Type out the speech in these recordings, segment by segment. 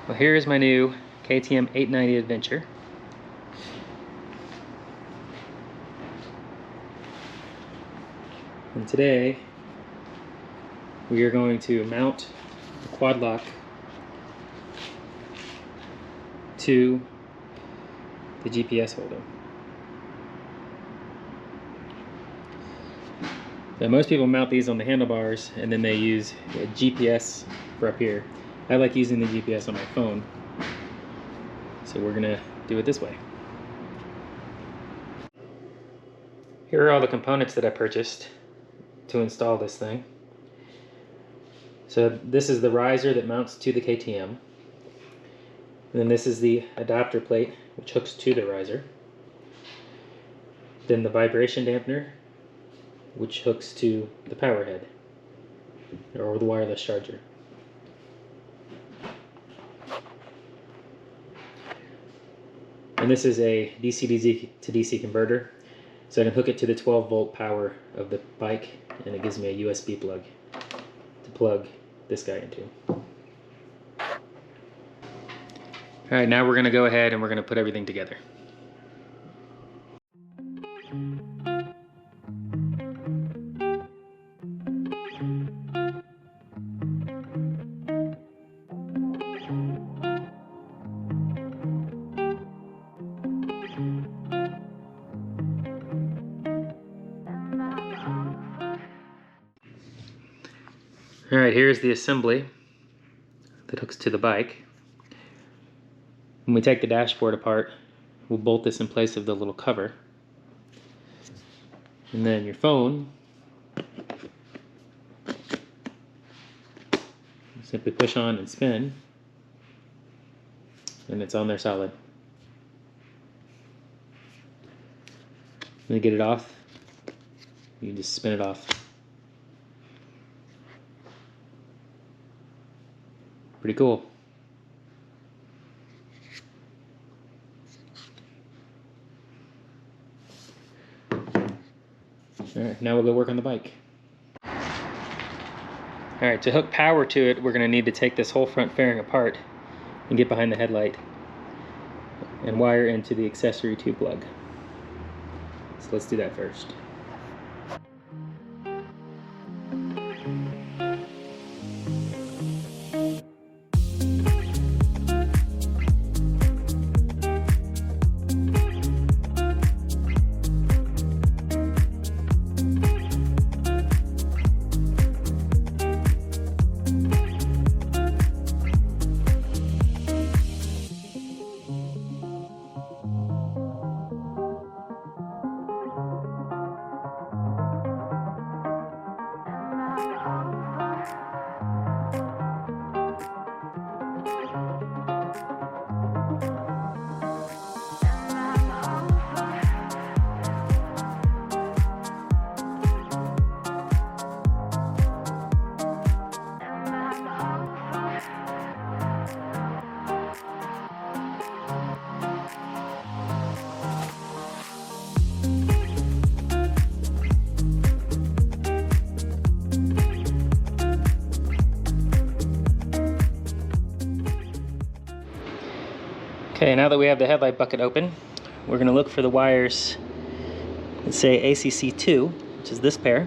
Well, here is my new KTM 890 Adventure. And today we are going to mount the quad lock to the GPS holder. Now, most people mount these on the handlebars and then they use a GPS for up here. I like using the GPS on my phone, so we're gonna do it this way. Here are all the components that I purchased to install this thing. So this is the riser that mounts to the KTM. And then this is the adapter plate which hooks to the riser. Then the vibration dampener which hooks to the power head or the wireless charger. And this is a DC to DC converter, so I can hook it to the 12-volt power of the bike, and it gives me a USB plug to plug this guy into. Alright, now we're going to go ahead and we're going to put everything together. Alright, here's the assembly that hooks to the bike. When we take the dashboard apart, we'll bolt this in place of the little cover. And then your phone, simply push on and spin, and it's on there solid. When you get it off, you just spin it off. Pretty cool. Alright, now we'll go work on the bike. Alright, to hook power to it, we're going to need to take this whole front fairing apart and get behind the headlight and wire into the accessory tube plug. So let's do that first. Okay, now that we have the headlight bucket open, we're going to look for the wires that say ACC2, which is this pair.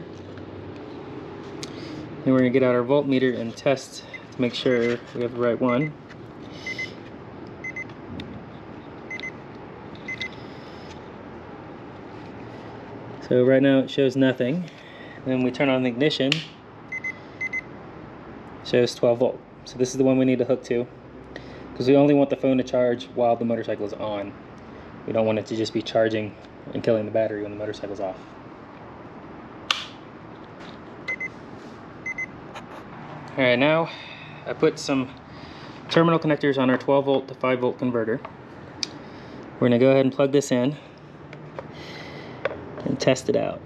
Then we're going to get out our voltmeter and test to make sure we have the right one. So right now it shows nothing. Then we turn on the ignition, it shows 12 volt. So this is the one we need to hook to, because we only want the phone to charge while the motorcycle is on. We don't want it to just be charging and killing the battery when the motorcycle's off. Alright, now I put some terminal connectors on our 12 volt to 5 volt converter. We're going to go ahead and plug this in and test it out.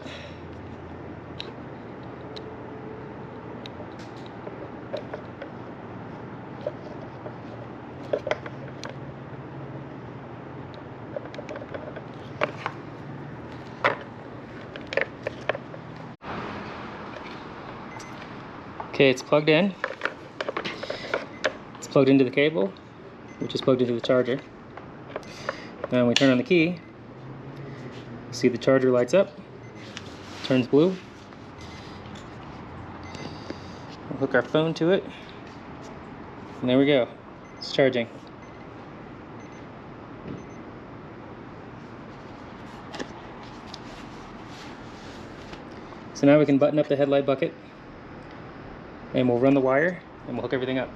Okay, it's plugged in. It's plugged into the cable. which is plugged into the charger. Now when we turn on the key, see the charger lights up, turns blue. We'll hook our phone to it, and there we go. It's charging. So now we can button up the headlight bucket, and we'll run the wire, and we'll hook everything up.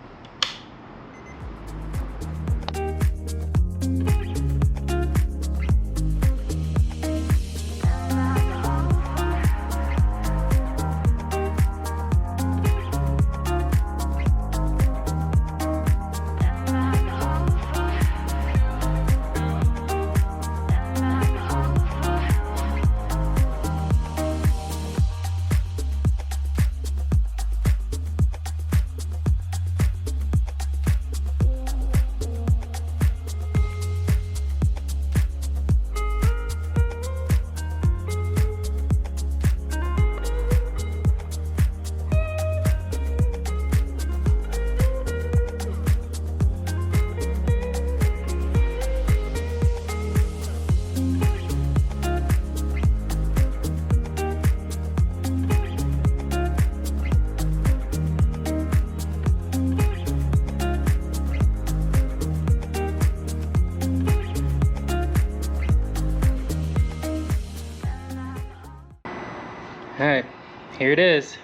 Alright, here it is.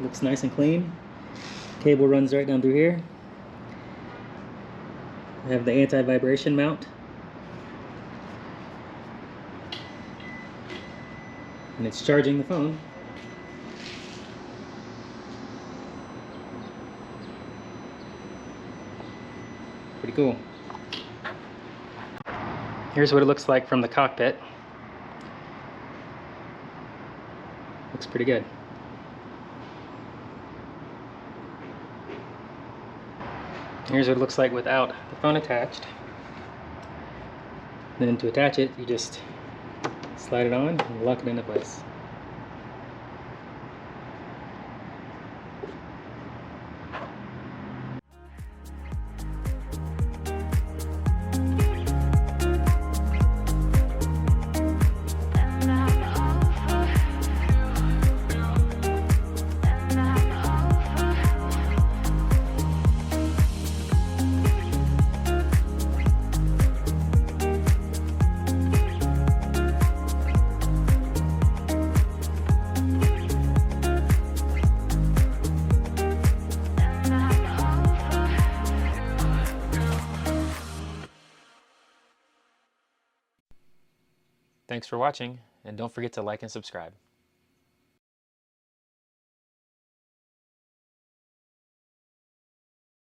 Looks nice and clean. Cable runs right down through here. I have the anti-vibration mount. And it's charging the phone. Pretty cool. Here's what it looks like from the cockpit. Looks pretty good. Here's what it looks like without the phone attached. Then to attach it, you just slide it on and lock it into place. Thanks for watching, and don't forget to like and subscribe.